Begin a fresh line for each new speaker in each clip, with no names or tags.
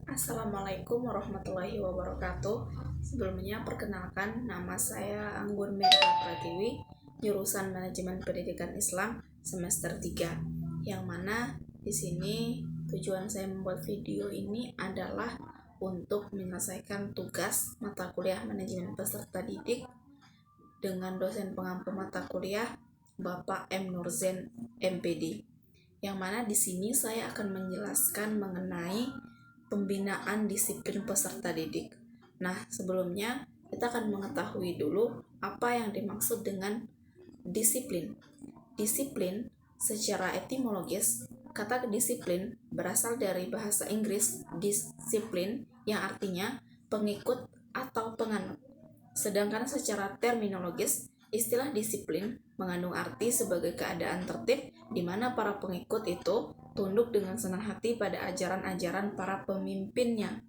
Assalamualaikum warahmatullahi wabarakatuh. Sebelumnya perkenalkan, nama saya Anggun Merita Pratiwi, jurusan Manajemen Pendidikan Islam semester 3. Yang mana di sini tujuan saya membuat video ini adalah untuk menyelesaikan tugas mata kuliah manajemen peserta didik dengan dosen pengampu mata kuliah Bapak M. Nurzen MPD. Yang mana di sini saya akan menjelaskan mengenai pembinaan disiplin peserta didik. Nah, sebelumnya kita akan mengetahui dulu apa yang dimaksud dengan disiplin. Disiplin secara etimologis, kata disiplin berasal dari bahasa Inggris disiplin yang artinya pengikut atau penganut. Sedangkan secara terminologis, istilah disiplin mengandung arti sebagai keadaan tertib di mana para pengikut itu tunduk dengan senang hati pada ajaran-ajaran para pemimpinnya.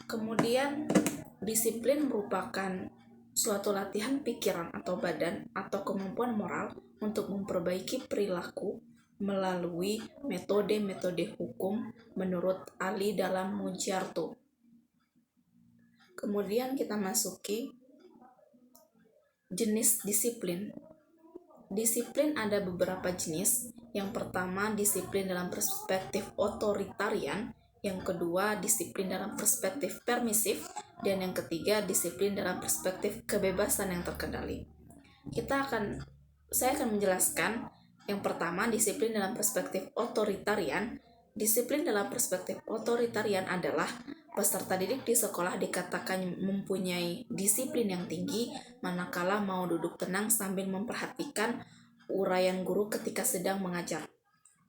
Kemudian, disiplin merupakan suatu latihan pikiran atau badan atau kemampuan moral untuk memperbaiki perilaku melalui metode-metode hukum menurut Ali dalam Mujarto. Kemudian kita masuki jenis disiplin. Disiplin ada beberapa jenis. Yang pertama, disiplin dalam perspektif otoritarian. Yang kedua, disiplin dalam perspektif permisif. Dan yang ketiga, disiplin dalam perspektif kebebasan yang terkendali. Saya akan menjelaskan yang pertama, disiplin dalam perspektif otoritarian. Disiplin dalam perspektif otoritarian adalah peserta didik di sekolah dikatakan mempunyai disiplin yang tinggi manakala mau duduk tenang sambil memperhatikan uraian guru ketika sedang mengajar.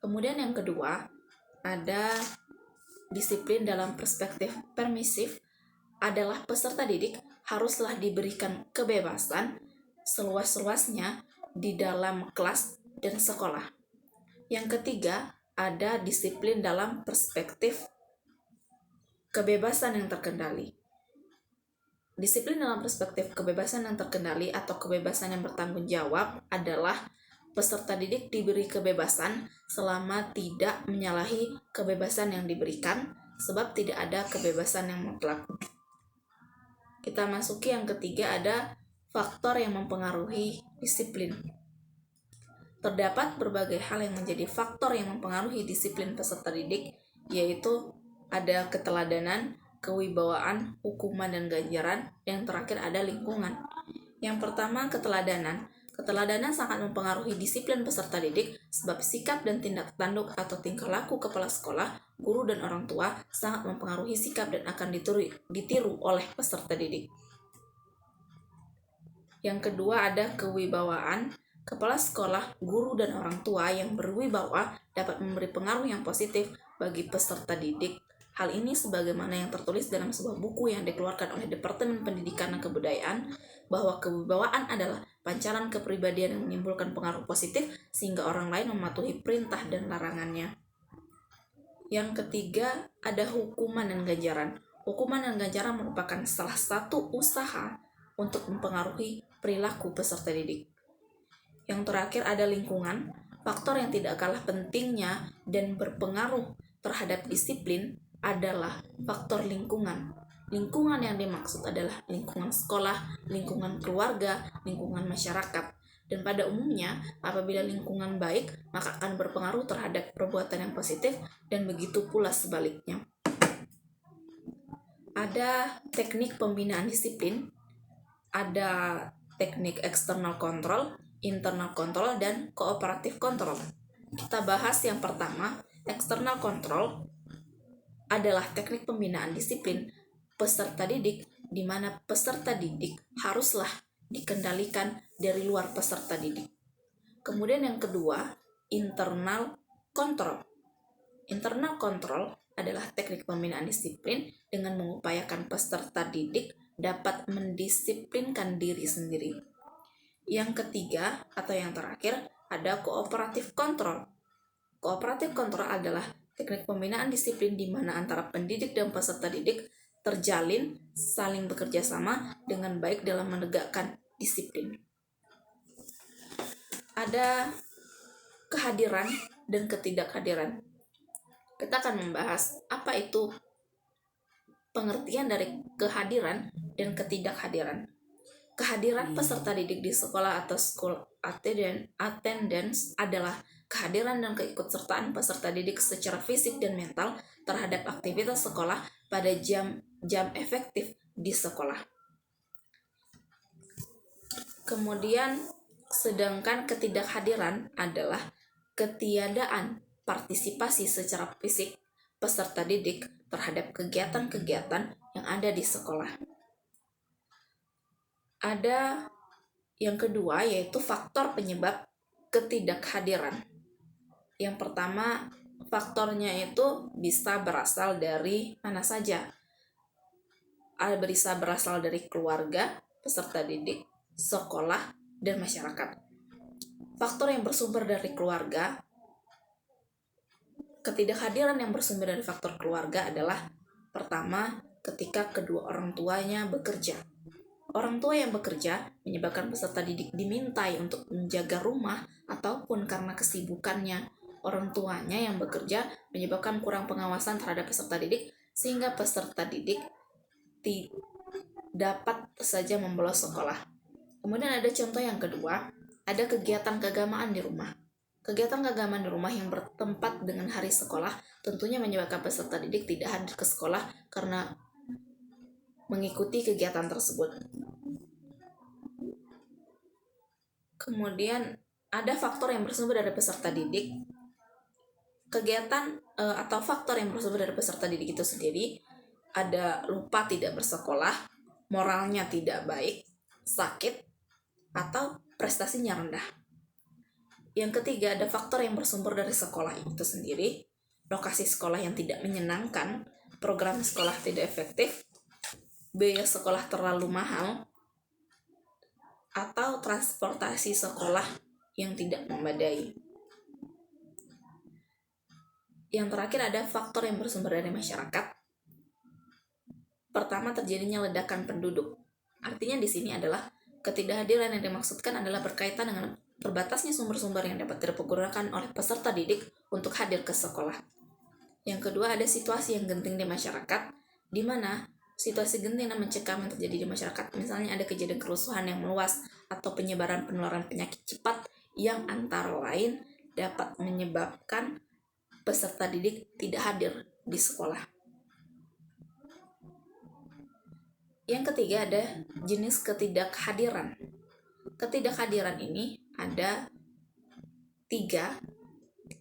Kemudian yang kedua, ada disiplin dalam perspektif permisif adalah peserta didik haruslah diberikan kebebasan seluas-luasnya di dalam kelas dan sekolah. Yang ketiga, ada disiplin dalam perspektif kebebasan yang terkendali. Disiplin dalam perspektif kebebasan yang terkendali atau kebebasan yang bertanggung jawab adalah peserta didik diberi kebebasan selama tidak menyalahi kebebasan yang diberikan, sebab tidak ada kebebasan yang mutlak. Kita masuki yang ketiga, ada faktor yang mempengaruhi disiplin. Terdapat berbagai hal yang menjadi faktor yang mempengaruhi disiplin peserta didik, yaitu ada keteladanan, kewibawaan, hukuman, dan ganjaran. Yang terakhir ada lingkungan. Yang pertama, keteladanan. Keteladanan sangat mempengaruhi disiplin peserta didik sebab sikap dan tindak tanduk atau tingkah laku kepala sekolah, guru, dan orang tua sangat mempengaruhi sikap dan akan ditiru oleh peserta didik. Yang kedua ada kewibawaan. Kepala sekolah, guru, dan orang tua yang berwibawa dapat memberi pengaruh yang positif bagi peserta didik. Hal ini sebagaimana yang tertulis dalam sebuah buku yang dikeluarkan oleh Departemen Pendidikan dan Kebudayaan, bahwa kewibawaan adalah pancaran kepribadian yang menimbulkan pengaruh positif sehingga orang lain mematuhi perintah dan larangannya. Yang ketiga, ada hukuman dan ganjaran. Hukuman dan ganjaran merupakan salah satu usaha untuk mempengaruhi perilaku peserta didik. Yang terakhir ada lingkungan. Faktor yang tidak kalah pentingnya dan berpengaruh terhadap disiplin adalah faktor lingkungan. Lingkungan yang dimaksud adalah lingkungan sekolah, lingkungan keluarga, lingkungan masyarakat. Dan pada umumnya, apabila lingkungan baik, maka akan berpengaruh terhadap perbuatan yang positif dan begitu pula sebaliknya. Ada teknik pembinaan disiplin, ada teknik eksternal kontrol, internal kontrol, dan kooperatif kontrol. Kita bahas yang pertama, eksternal kontrol adalah teknik pembinaan disiplin peserta didik di mana peserta didik haruslah dikendalikan dari luar peserta didik. Kemudian yang kedua, internal kontrol. Internal kontrol adalah teknik pembinaan disiplin dengan mengupayakan peserta didik dapat mendisiplinkan diri sendiri. Yang ketiga atau yang terakhir ada kooperatif kontrol. Kooperatif kontrol adalah teknik pembinaan disiplin di mana antara pendidik dan peserta didik terjalin saling bekerja sama dengan baik dalam menegakkan disiplin. Ada kehadiran dan ketidakhadiran. kita akan membahas apa itu pengertian dari kehadiran dan ketidakhadiran. Kehadiran peserta didik di sekolah atau school attendance adalah kehadiran dan keikutsertaan peserta didik secara fisik dan mental terhadap aktivitas sekolah pada jam efektif di sekolah. Kemudian, sedangkan ketidakhadiran adalah ketiadaan partisipasi secara fisik peserta didik terhadap kegiatan-kegiatan yang ada di sekolah. Ada yang kedua, yaitu faktor penyebab ketidakhadiran. Yang pertama, faktornya itu bisa berasal dari mana saja. Bisa berasal dari keluarga, peserta didik, sekolah, dan masyarakat. Faktor yang bersumber dari keluarga, ketidakhadiran yang bersumber dari faktor keluarga adalah pertama, ketika kedua orang tuanya bekerja. Orang tua yang bekerja menyebabkan peserta didik dimintai untuk menjaga rumah ataupun karena kesibukannya. Orang tuanya yang bekerja menyebabkan kurang pengawasan terhadap peserta didik sehingga peserta didik dapat saja membolos sekolah. Kemudian ada contoh yang kedua, ada kegiatan keagamaan di rumah. Kegiatan keagamaan di rumah yang bertempat dengan hari sekolah tentunya menyebabkan peserta didik tidak hadir ke sekolah karena mengikuti kegiatan tersebut. Kemudian ada faktor yang bersumber dari peserta didik. Kegiatan atau faktor yang bersumber dari peserta didik itu sendiri ada lupa tidak bersekolah, moralnya tidak baik, sakit, atau prestasinya rendah. Yang ketiga ada faktor yang bersumber dari sekolah itu sendiri, lokasi sekolah yang tidak menyenangkan, program sekolah tidak efektif, biaya sekolah terlalu mahal, atau transportasi sekolah yang tidak memadai. Yang terakhir ada faktor yang bersumber dari masyarakat. Pertama, terjadinya ledakan penduduk. Artinya di sini adalah ketidakhadiran yang dimaksudkan adalah berkaitan dengan terbatasnya sumber-sumber yang dapat dipergunakan oleh peserta didik untuk hadir ke sekolah. Yang kedua, ada situasi yang genting di masyarakat, di mana situasi genting dan mencekam yang terjadi di masyarakat, misalnya ada kejadian kerusuhan yang meluas atau penyebaran penularan penyakit cepat yang antara lain dapat menyebabkan peserta didik tidak hadir di sekolah. Yang ketiga ada jenis ketidakhadiran. Ketidakhadiran ini ada 3,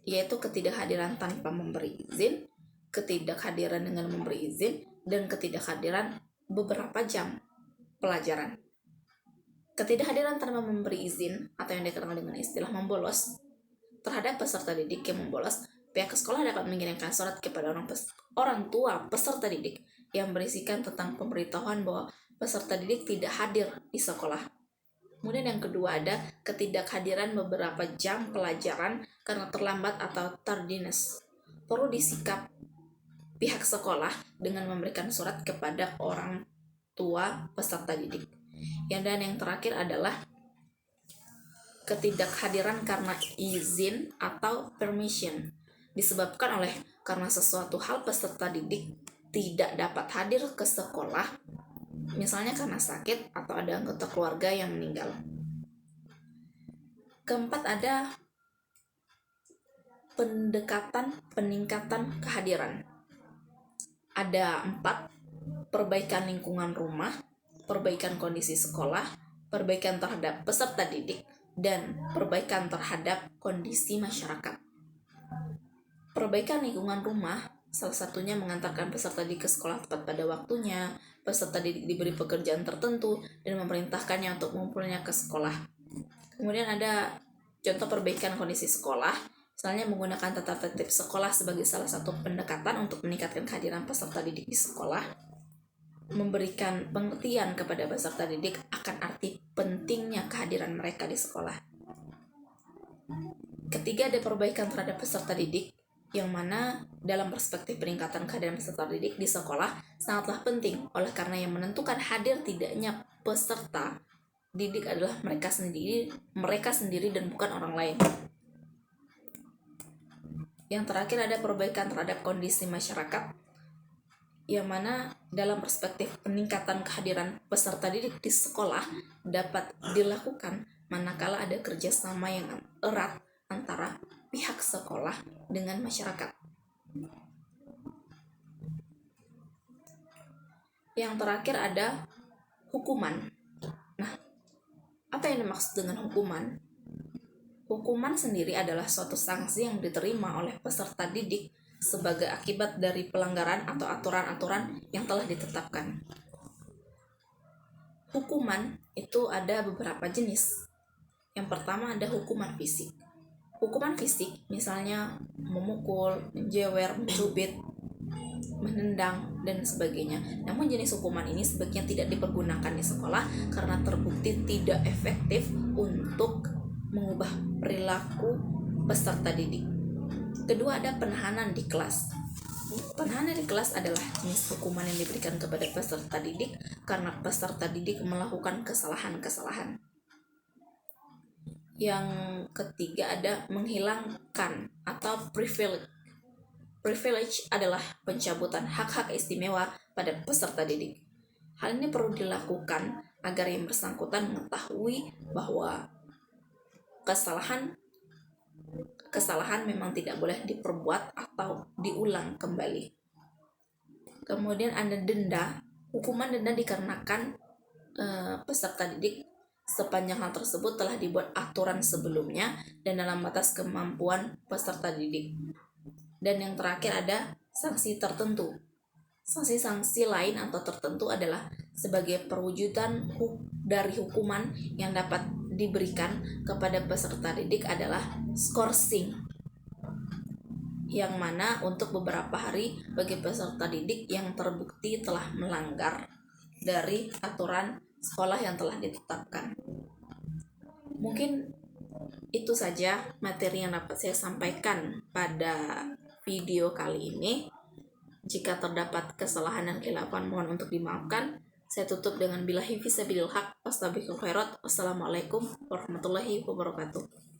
yaitu ketidakhadiran tanpa memberi izin, ketidakhadiran dengan memberi izin, dan ketidakhadiran beberapa jam pelajaran. Ketidakhadiran tanpa memberi izin atau yang dikenal dengan istilah membolos terhadap peserta didik yang membolos, pihak sekolah dapat mengirimkan surat kepada orang tua peserta didik yang berisikan tentang pemberitahuan bahwa peserta didik tidak hadir di sekolah. Kemudian yang kedua ada ketidakhadiran beberapa jam pelajaran karena terlambat atau tardiness. Perlu disikap pihak sekolah dengan memberikan surat kepada orang tua peserta didik. Dan yang terakhir adalah ketidakhadiran karena izin atau permission, disebabkan karena sesuatu hal peserta didik tidak dapat hadir ke sekolah, misalnya karena sakit atau ada anggota keluarga yang meninggal. Keempat ada peningkatan kehadiran. Ada 4, perbaikan lingkungan rumah, perbaikan kondisi sekolah, perbaikan terhadap peserta didik, dan perbaikan terhadap kondisi masyarakat. Perbaikan lingkungan rumah salah satunya mengantarkan peserta didik ke sekolah tepat pada waktunya, peserta didik diberi pekerjaan tertentu, dan memerintahkannya untuk mengumpulnya ke sekolah. Kemudian ada contoh perbaikan kondisi sekolah, misalnya menggunakan tata tertib sekolah sebagai salah satu pendekatan untuk meningkatkan kehadiran peserta didik di sekolah, memberikan pengertian kepada peserta didik akan arti pentingnya kehadiran mereka di sekolah. Ketiga, ada perbaikan terhadap peserta didik, yang mana dalam perspektif peningkatan kehadiran peserta didik di sekolah sangatlah penting, oleh karena yang menentukan hadir tidaknya peserta didik adalah mereka sendiri dan bukan orang lain. Yang terakhir ada perbaikan terhadap kondisi masyarakat, yang mana dalam perspektif peningkatan kehadiran peserta didik di sekolah dapat dilakukan manakala ada kerjasama yang erat antara pihak sekolah dengan masyarakat. Yang terakhir ada hukuman. Nah, apa yang dimaksud dengan hukuman? Hukuman sendiri adalah suatu sanksi yang diterima oleh peserta didik sebagai akibat dari pelanggaran atau aturan-aturan yang telah ditetapkan. Hukuman itu ada beberapa jenis. Yang pertama ada hukuman fisik. Hukuman fisik misalnya memukul, menjewer, mencubit, menendang, dan sebagainya. Namun jenis hukuman ini sebaiknya tidak dipergunakan di sekolah karena terbukti tidak efektif untuk mengubah perilaku peserta didik. Kedua ada penahanan di kelas. Penahanan di kelas adalah jenis hukuman yang diberikan kepada peserta didik karena peserta didik melakukan kesalahan-kesalahan. Yang ketiga ada menghilangkan atau privilege. Privilege adalah pencabutan hak-hak istimewa pada peserta didik. Hal ini perlu dilakukan agar yang bersangkutan mengetahui bahwa kesalahan memang tidak boleh diperbuat atau diulang kembali. Kemudian ada denda. Hukuman denda dikarenakan peserta didik sepanjang hal tersebut telah dibuat aturan sebelumnya dan dalam batas kemampuan peserta didik. Dan yang terakhir ada sanksi tertentu. Sanksi-sanksi lain atau tertentu adalah sebagai perwujudan dari hukuman yang dapat diberikan kepada peserta didik adalah skorsing, yang mana untuk beberapa hari bagi peserta didik yang terbukti telah melanggar dari aturan sekolah yang telah ditetapkan. Mungkin itu saja materi yang dapat saya sampaikan pada video kali ini. Jika terdapat kesalahan dan khilafan mohon untuk dimaafkan. Saya tutup dengan billahi fisabilil haq. Wassalamualaikum warahmatullahi wabarakatuh.